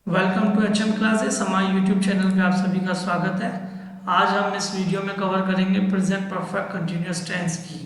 Welcome to HM classes. हमारे YouTube channel पे आप सभी का स्वागत है। आज हम इस वीडियो में कवर करेंगे प्रेजेंट परफेक्ट कंटिन्यूअस टेंस की।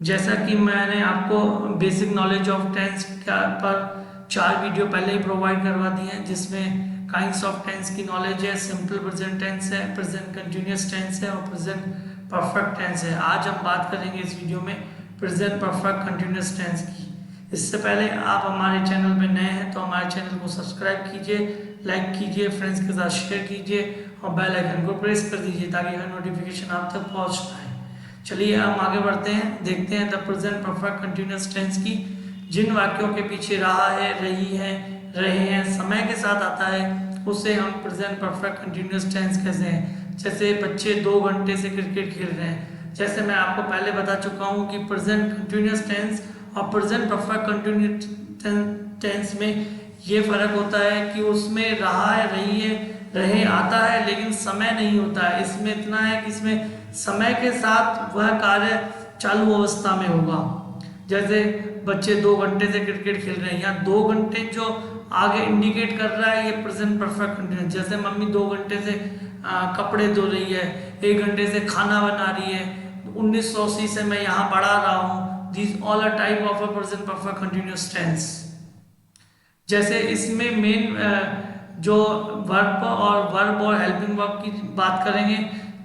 जैसा कि मैंने आपको बेसिक नॉलेज ऑफ टेंस पर 4 वीडियो पहले ही प्रोवाइड करवा दिए हैं, जिसमें काइंड्स ऑफ टेंस की नॉलेज है, सिंपल प्रेजेंट टेंस है, प्रेजेंट कंटिन्यूअस टेंस है और प्रेजेंट परफेक्ट टेंस है। आज हम बात करेंगे इस वीडियो में प्रेजेंट परफेक्ट कंटिन्यूअस टेंस की। इससे पहले आप हमारे चैनल में नए हैं तो हमारे चैनल को सब्सक्राइब कीजिए, लाइक कीजिए, फ्रेंड्स के साथ शेयर कीजिए और बेल आइकन को प्रेस कर दीजिए ताकि हर नोटिफिकेशन आप तक पहुंच पाए। चलिए हम आगे बढ़ते हैं, देखते हैं the present perfect continuous tense की। जिन वाक्यों के पीछे रहा है, रही है, रहे हैं समय के साथ आता है उसे हम प्रेजेंट परफेक्ट कंटिन्यूअस टेंस कहते हैं। जैसे बच्चे 2 घंटे से क्रिकेट खेल रहे हैं। जैसे मैं आपको पहले बता चुका हूँ कि प्रेजेंट कंटिन्यूअस टेंस और प्रेजेंट परफेक्ट कंटिन्यूअस टेंस में ये फर्क होता है कि उसमें रहा है, रही है, रहे आता है लेकिन समय नहीं होता है। इसमें इतना है कि इसमें समय के साथ वह कार्य चालू अवस्था में होगा। जैसे बच्चे 2 घंटे से क्रिकेट खेल रहे हैं, यहाँ 2 घंटे जो आगे इंडिकेट कर रहा है ये प्रेजेंट परफेक्ट कंटिन्यूअस। जैसे मम्मी 2 घंटे से कपड़े धो रही है, 1 घंटे से खाना बना रही है, 1980 से मैं यहाँ पढ़ा रहा हूँ। These all are type of a present perfect continuous tense। जैसे इसमें मेन जो वर्ब और हेल्पिंग वर्ब की बात करेंगे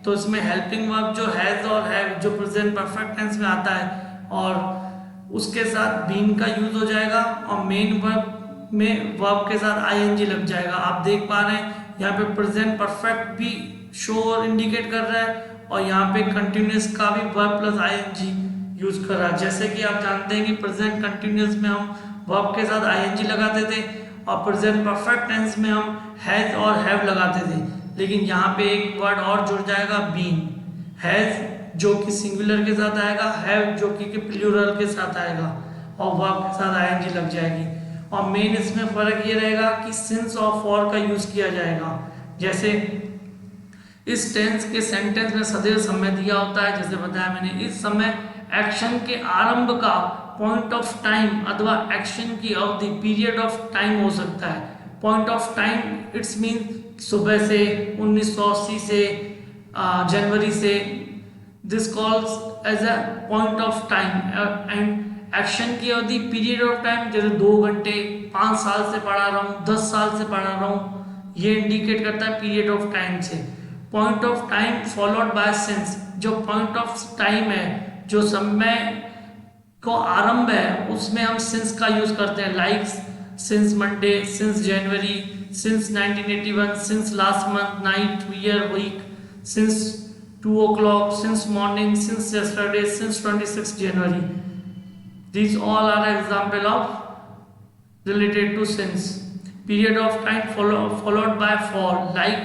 तो इसमें हेल्पिंग वर्ब जो हैज और हैव जो प्रेजेंट परफेक्ट टेंस में आता है और उसके साथ बीन का यूज हो जाएगा और मेन वर्ब में वर्ब के साथ आईएनजी लग जाएगा। आप देख पा रहे हैं यहाँ पे प्रेजेंट परफेक्ट भी शो और इंडिकेट कर रहा है और यहाँ पे कंटिन्यूस का भी वर्ब प्लस आईएनजी यूज कर रहा है। जैसे कि आप जानते हैं कि प्रेजेंट कंटिन्यूअस में हम वर्ब के साथ आईएनजी लगाते थे और प्रेजेंट परफेक्ट टेंस में हम हैज और हैव लगाते थे, लेकिन यहाँ पे एक वर्ड और जुड़ जाएगा, बीन। हैज जो कि सिंगुलर के साथ आएगा, हैव जो कि प्लूरल के साथ आएगा और वर्ब के साथ आईएनजी लग जाएगी। और मेन इसमें फर्क ये रहेगा कि सिंस और फॉर का यूज किया जाएगा। जैसे इस टेंस के सेंटेंस में सदैव समय दिया होता है, जैसे बताया मैंने। इस समय एक्शन के आरंभ का पॉइंट ऑफ टाइम अथवा एक्शन की अवधि पीरियड ऑफ टाइम हो सकता है। Point of time it's mean सुबह से, 1980 से, जनवरी से। This calls as a point of time and action की अवधि पीरियड ऑफ टाइम, जैसे 2 घंटे, 5 साल से पढ़ा रहा हूँ, 10 साल से पढ़ा रहा हूँ, ये इंडिकेट करता है पीरियड ऑफ टाइम से। Point of time followed by since, जो पॉइंट ऑफ टाइम है, जो समय को आरंभ है, उसमें हम सिंस का यूज करते हैं। Like since Monday, since January, since 1981, since last month, night, year, week, since 2 o'clock, since morning, since yesterday, since 26 January. These all are example of related to since. Period of time followed by for, like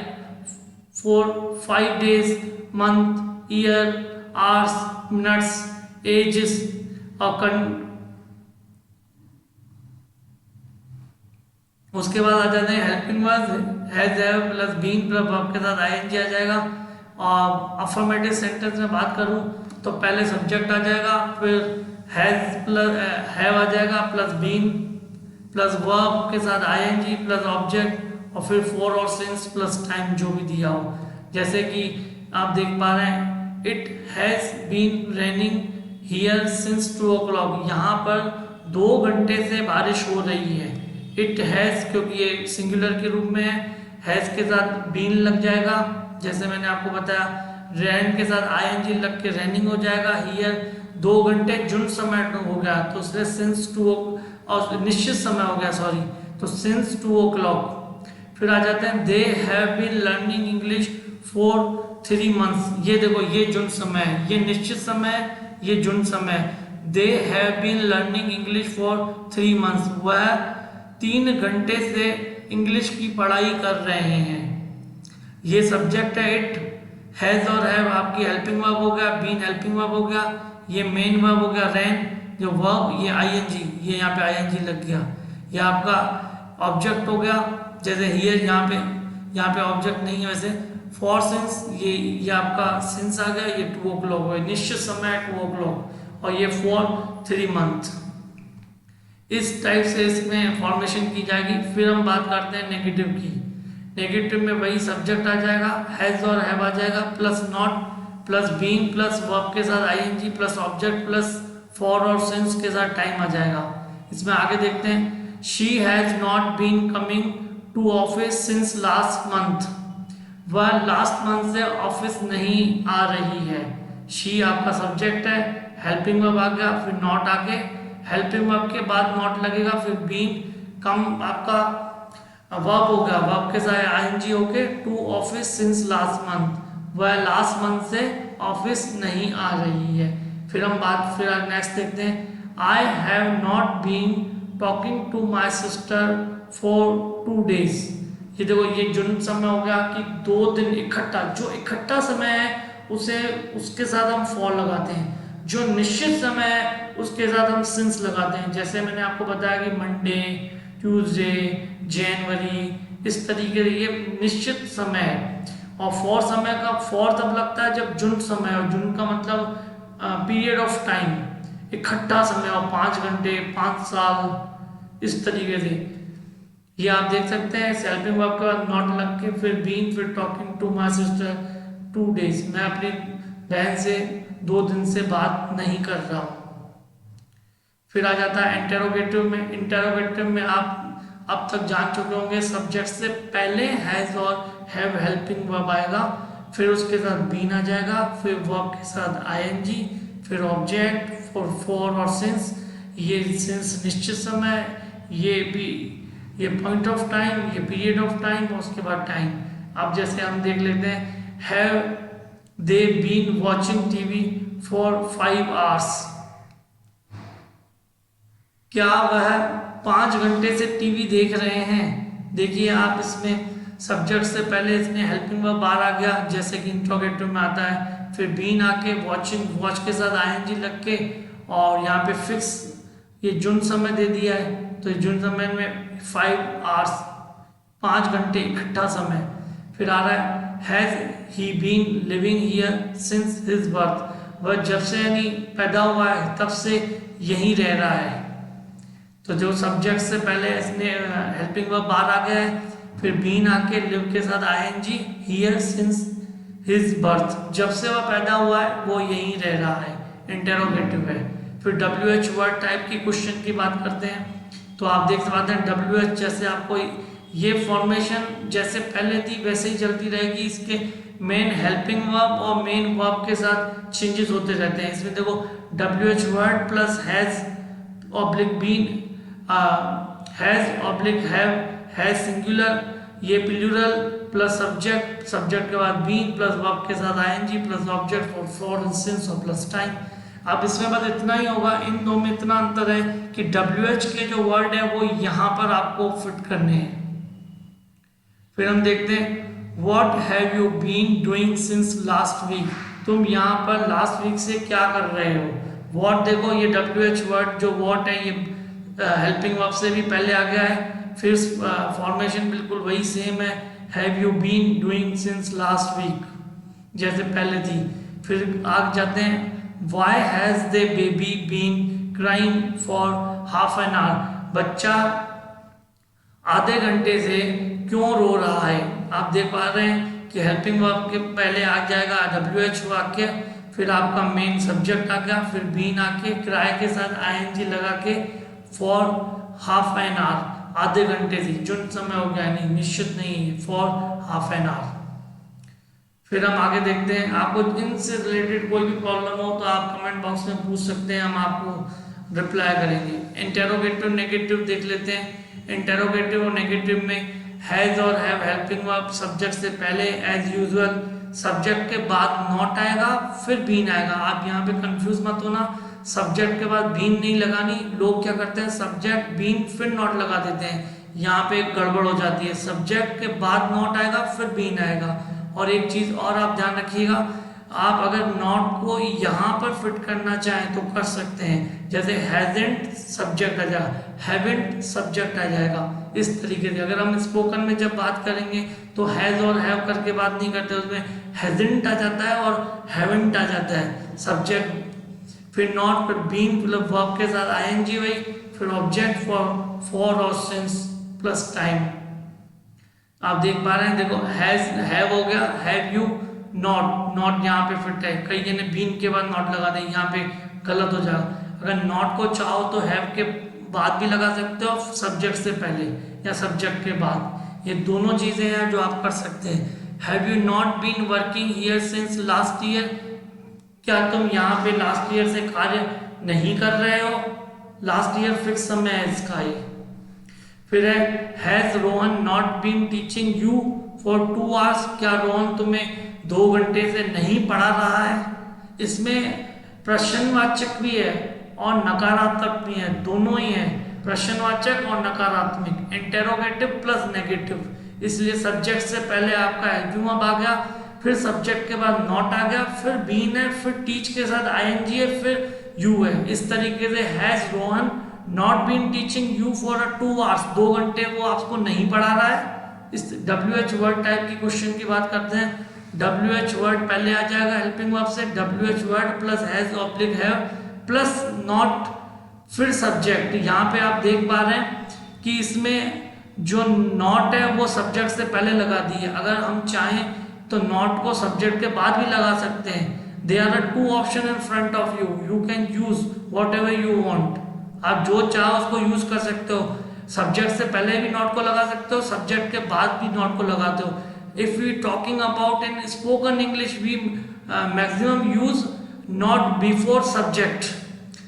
for 5 days, month, year, hours, minutes, ages और उसके बाद आ जाते हैं helping verbs. Has, have plus been plus verb के साथ ING आ जाएगा। और अफर्मेटिव सेंटेंस में बात करूं तो पहले सब्जेक्ट आ जाएगा, फिर हैज प्लस हैव आ जाएगा प्लस बीन प्लस वर्ब के साथ आईएनजी प्लस ऑब्जेक्ट और फिर फॉर और सिंस प्लस टाइम जो भी दिया हो। जैसे कि आप देख पा रहे हैं, it has been raining here since 2 o'clock, यहाँ पर 2 घंटे से बारिश हो रही है। इट हैज क्योंकि ये सिंगुलर के रूप में है, हैज के साथ बीन लग जाएगा। जैसे मैंने आपको बताया, रैन के साथ आईएनजी लग के रैनिंग हो जाएगा। हियर 2 घंटे जुन समय हो गया तो उससे सिंस 2 और निश्चित समय हो गया, सॉरी, तो सिंस 2 o'clock। फिर आ जाते हैं, they have been learning English for 3 months। ये देखो, ये जुन समय है, ये निश्चित समय है, ये जुन समय। They have been learning English for 3 months, वह 3 घंटे से इंग्लिश की पढ़ाई कर रहे हैं। ये सब्जेक्ट है इट। हैज और हैव आपकी हेल्पिंग वर्ब हो गया, बीन हेल्पिंग वर्ब हो गया, ये मेन वर्ब हो गया रैन जो वर्ब, ये आईएनजी, ये यहाँ पे आईएनजी लग गया। ये आपका ऑब्जेक्ट हो गया। जैसे हियर यहाँ पे ऑब्जेक्ट नहीं है वैसे। फॉर सिंस ये आपका सिंस आ गया, ये 2 o'clock है, निश्चित समय 2 o'clock, और ये फॉर 3 month। इस टाइप से इसमें फॉर्मेशन की जाएगी। फिर हम बात करते हैं नेगेटिव की। नेगेटिव में वही सब्जेक्ट आ जाएगा, हैज और हैव आ जाएगा, plus not plus being plus verb के साथ ING plus object plus for और सिंस के साथ टाइम आ जाएगा। इसमें आगे देखते हैं, she has not been coming to office since last month. वह लास्ट मंथ से ऑफिस नहीं आ रही है। शी आपका सब्जेक्ट है, हेल्पिंग वर्ब आ गया, फिर नॉट आके हेल्पिंग वर्ब के बाद नॉट लगेगा, फिर बीइंग कम आपका वर्ब हो गया, वर्ब के साथ आईएनजी होके to office since last month. वह लास्ट मंथ से ऑफिस नहीं आ रही है। फिर नेक्स्ट देखते हैं, I have not been talking to my sister for 2 days। ये देखो, ये जुन समय हो गया कि 2 दिन इकट्ठा, जो इकट्ठा समय है उसे उसके साथ हम फॉर लगाते हैं, जो निश्चित समय है उसके साथ हम सिंस लगाते हैं। जैसे मैंने आपको बताया कि मंडे, ट्यूसडे, जनवरी, इस तरीके से ये निश्चित समय है। और फॉर समय का फॉर तब लगता है जब जुन समय हो। जुन का मतलब पीरियड ऑफ टाइम, इकट्ठा समय, और 5 घंटे, 5 साल, इस तरीके से। ये आप देख सकते हैं, हेल्पिंग वर्ब के बाद नॉट लग के फिर बीइंग, फिर talking to my sister 2 days। मैं अपनी बहन से 2 दिन से बात नहीं कर रहा हूँ। फिर आ जाता है इंटेरोगेटिव में। इंटेरोगेटिव में आप अब तक जान चुके होंगे, सब्जेक्ट से पहले हैज और हैव हेल्पिंग वर्ब आएगा, फिर उसके साथ बीन आ जाएगा, फिर वर्ब के साथ आईएनजी, फिर ऑब्जेक्ट, फॉर और सिंस। ये सिंस निश्चित समय, ये पॉइंट ऑफ टाइम, ये पीरियड ऑफ टाइम, और उसके बाद टाइम। अब जैसे हम देख लेते हैं, have they been watching TV for 5 hours। क्या वह 5 घंटे से टीवी देख रहे हैं। देखिए आप, इसमें सब्जेक्ट से पहले इसने हेल्पिंग वर्ब बार आ गया, जैसे कि इंट्रोगेटिव में आता है, फिर बीन आके वॉचिंग, वॉच के साथ आईएनजी लग के, और यहाँ पे फिक्स ये जुन समय दे दिया है, तो जुन समय में 5 hours, 5 घंटे इकट्ठा समय। फिर आ रहा है, has he been living here since his birth. वह जब से यानी पैदा हुआ है तब से यहीं रह रहा है। तो जो सब्जेक्ट से पहले इसने हेल्पिंग वर्ब बार आ गया है, फिर बीन आके लिव के साथ ING, here since his birth, जब से वह पैदा हुआ है वो यहीं रह रहा है, इंटेरोगेटिव है। फिर WH वर्ड टाइप की क्वेश्चन की बात करते हैं, तो आप देख पाते हैं WH जैसे आपको ये फॉर्मेशन जैसे पहले थी वैसे ही चलती रहेगी। इसके मेन हेल्पिंग वर्ब और मेन वर्ब के साथ चेंजेस होते रहते हैं। इसमें देखो, WH word plus has oblique been, has oblique have, has singular, ये प्लूरल, प्लस सब्जेक्ट, सब्जेक्ट के बाद बीन प्लस वर्ब के साथ ING plus object for since और प्लस टाइम। अब इसमें बस इतना ही होगा, इन दो में इतना अंतर है कि WH के जो वर्ड है वो यहाँ पर आपको फिट करने हैं। फिर हम देखते हैं, what have you been doing since last week. तुम यहाँ पर लास्ट वीक से क्या कर रहे हो। व्हाट देखो, ये WH वर्ड जो व्हाट है ये हेल्पिंग वर्ब से भी पहले आ गया है। फिर फॉर्मेशन बिल्कुल वही सेम है, have you been doing since last week जैसे पहले थी। फिर आगे जाते हैं, why has the baby been crying for half an hour. बच्चा आधे घंटे से क्यों रो रहा है। आप देख पा रहे हैं कि हेल्पिंग वर्ब के पहले आ जाएगा WH वाक्य, फिर आपका मेन सब्जेक्ट आ गया, फिर बीन आके क्राई के साथ आईएनजी लगा के फॉर हाफ एन आवर, आधे घंटे से, जुन समय हो गया नहीं, निश्चित नहीं है, फॉर हाफ एन आवर। फिर हम आगे देखते हैं, आपको इनसे रिलेटेड कोई भी प्रॉब्लम हो तो आप कमेंट बॉक्स में पूछ सकते हैं, हम आपको रिप्लाई करेंगे। इंटेरोगेटिव नेगेटिव देख लेते हैं। इंटेरोगेटिव और नेगेटिव में हैज और हैव हेल्पिंग वर्ब सब्जेक्ट से पहले एज यूजुअल, सब्जेक्ट के बाद नॉट आएगा, फिर बीन आएगा। आप यहाँ पे कंफ्यूज मत होना, सब्जेक्ट के बाद बीन नहीं लगानी। लोग क्या करते हैं, सब्जेक्ट बीन फिर नॉट लगा देते हैं, यहाँ पे गड़बड़ हो जाती है। सब्जेक्ट के बाद नॉट आएगा फिर बीन आएगा। और एक चीज और आप ध्यान रखिएगा, आप अगर नॉट को यहाँ पर फिट करना चाहें तो कर सकते हैं, जैसे हैजंट सब्जेक्ट आ जाएगा, हैवेंट सब्जेक्ट आ जाएगा। इस तरीके से अगर हम स्पोकन में जब बात करेंगे तो हैज और हैव करके बात नहीं करते, उसमें हैजंट आ जाता है और हैवेंट आ जाता है सब्जेक्ट। फिर नॉट पर बीन मतलब वर्ब के साथ आईएनजी, वही फिर ऑब्जेक्ट फॉर और सिंस प्लस टाइम। आप देख पा रहे हैं, देखो हैव हो गया, हैव यू, नॉट यहाँ पे फिट है, कई जने बीन के बाद नॉट लगा दें, यहाँ पे गलत हो जाएगा। अगर नॉट को चाहो तो हैव के बाद भी लगा सकते हो, सब्जेक्ट से पहले या सब्जेक्ट के बाद, ये दोनों चीजें हैं जो आप कर सकते हैं। Have you not been working here since last year, क्या तुम यहाँ पे लास्ट ईयर से कार्य नहीं कर रहे हो, लास्ट ईयर फिक्स समय है इसका ही। फिर है has Rohan not been teaching you for 2 hours, क्या रोहन तुम्हें 2 घंटे से नहीं पढ़ा रहा है। इसमें प्रश्नवाचक भी है और नकारात्मक भी है, दोनों ही है, प्रश्नवाचक और नकारात्मक, इंटेरोगेटिव प्लस नेगेटिव। इसलिए सब्जेक्ट से पहले आपका हैव अब आ गया, फिर सब्जेक्ट के बाद नॉट आ गया, फिर बीन है, फिर टीच के साथ आईएनजी है, फिर यू है। इस तरीके से has Rohan not been teaching you for 2 hours, 2 घंटे वो आपको नहीं पढ़ा रहा है। इस WH वर्ड टाइप की क्वेश्चन की बात करते हैं। WH वर्ड पहले आ जाएगा हेल्पिंग वर्ब से, WH word plus has oblique have plus not, फिर सब्जेक्ट। यहाँ पे आप देख पा रहे हैं कि इसमें जो नॉट है वो सब्जेक्ट से पहले लगा दी है। अगर हम चाहें तो नॉट को सब्जेक्ट के बाद भी लगा सकते हैं। There are 2 option in front of you, you can use whatever you want, आप जो चाहो उसको यूज कर सकते हो। सब्जेक्ट से पहले भी नॉट को लगा सकते हो, सब्जेक्ट के बाद भी नॉट को लगाते हो। If we talking about in spoken English we maximum use not before subject,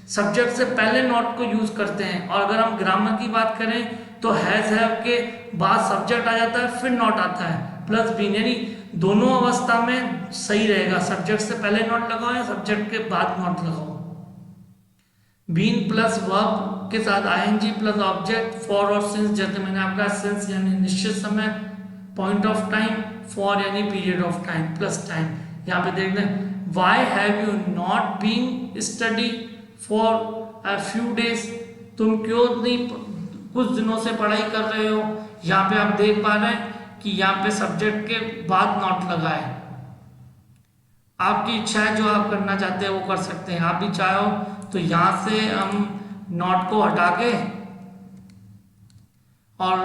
subject से पहले नॉट को यूज करते हैं। और अगर हम ग्रामर की बात करें तो हैज हैव के बाद सब्जेक्ट आ जाता है, फिर नॉट आता है प्लस बीन, यानी दोनों अवस्था में सही रहेगा, सब्जेक्ट से पहले नॉट लगाओ या सब्जेक्ट के बाद नॉट लगाओ। बीन प्लस वर्ब के साथ आईएनजी प्लस ऑब्जेक्ट फॉर और सिंस, जैसे मैंने आपका सिंस यानी निश्चित समय, पॉइंट ऑफ टाइम, फॉर यानी period of time plus time. यहाँ पे देख लें, why have you not been study for a few days, तुम क्यों नहीं कुछ दिनों से पढ़ाई कर रहे हो। यहाँ पे आप देख पा रहे हैं कि यहाँ पे सब्जेक्ट के बाद नॉट लगा है। आपकी इच्छा है, जो आप करना चाहते हैं वो कर सकते हैं। आप भी चाहो तो यहाँ से हम नॉट को हटा के और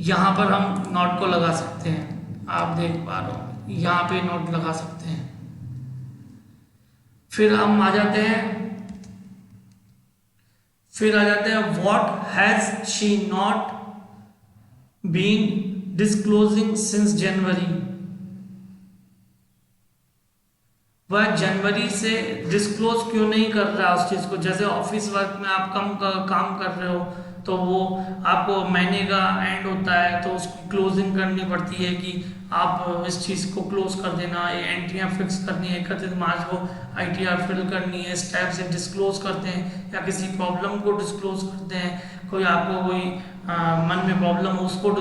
यहाँ पर हम नॉट को लगा सकते हैं। आप देख पा रहे हो, यहाँ पे नॉट लगा सकते हैं। फिर हम आ जाते हैं what has she not been disclosing since January, वह जनवरी से डिस्क्लोज क्यों नहीं कर रहा है उस चीज को। जैसे ऑफिस वर्क में आप काम कर रहे हो तो वो आपको महीने का एंड होता है तो उसकी क्लोजिंग करनी पड़ती है कि आप इस चीज़ को क्लोज कर देना, ये एंट्रियाँ फिक्स करनी है, 31 मार्च को ITR फिल करनी है, इस टाइप से डिस्क्लोज करते हैं। या किसी प्रॉब्लम को डिस्क्लोज करते हैं, कोई आपको कोई मन में प्रॉब्लम हो उसको।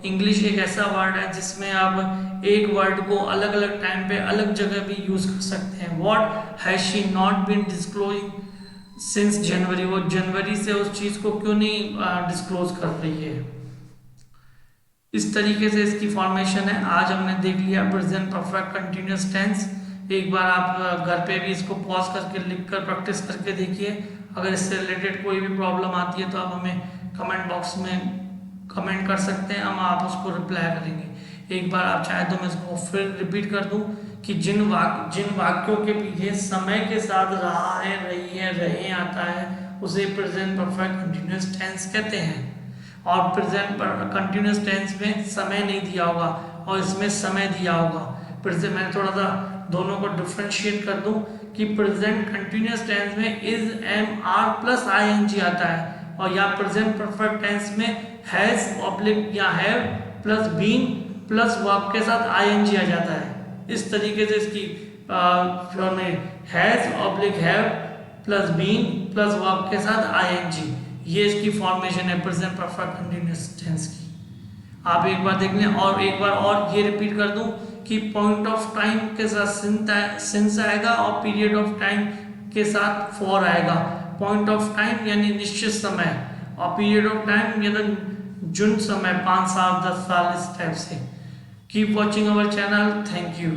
इंग्लिश एक ऐसा वर्ड है जिसमें आप एक वर्ड को अलग अलग टाइम पे अलग जगह भी यूज कर सकते हैं। What has she not been disclosing since January, वो जनवरी से उस चीज को क्यों नहीं डिस्क्लोज कर रही है। इस तरीके से इसकी फॉर्मेशन है। आज हमने देख लिया प्रेजेंट परफेक्ट कंटिन्यूअस टेंस। एक बार आप घर पे भी इसको पॉज करके लिख कर प्रैक्टिस करके देखिए। अगर इससे रिलेटेड कोई भी प्रॉब्लम आती है तो आप हमें कमेंट बॉक्स में कमेंट कर सकते हैं, हम आप उसको रिप्लाई करेंगे। एक बार आप चाहे तो मैं इसको फिर रिपीट कर दूं कि जिन वाक्यों के पीछे समय के साथ रहा है, रही है, रहे आता है उसे प्रेजेंट परफेक्ट कंटिन्यूअस टेंस कहते हैं। और प्रेजेंट कंटिन्यूअस टेंस में समय नहीं दिया होगा और इसमें समय दिया होगा। प्रेजेंट मैं थोड़ा सा दोनों को डिफ्रेंशिएट कर दूं कि प्रेजेंट कंटिन्यूअस टेंस में is am are plus ING आता है और यहाँ प्रेजेंट परफेक्ट टेंस में हैज ऑब्लिक या have plus been plus verb के साथ ING आ जाता है। इस तरीके से इसकी फॉर्म में has oblique have plus been plus verb के साथ ING, ये इसकी फॉर्मेशन है प्रेजेंट परफेक्ट कंटिन्यूअस टेंस की। आप एक बार देख लें और एक बार और ये रिपीट कर दूं कि पॉइंट ऑफ टाइम के साथ सिंस आएगा और पीरियड ऑफ टाइम के साथ फॉर आएगा। पॉइंट ऑफ टाइम यानी निश्चित समय और पीरियड ऑफ टाइम यानी जुन समय, 5 साल 10 साल, इस टाइप से। Keep watching our channel. Thank you.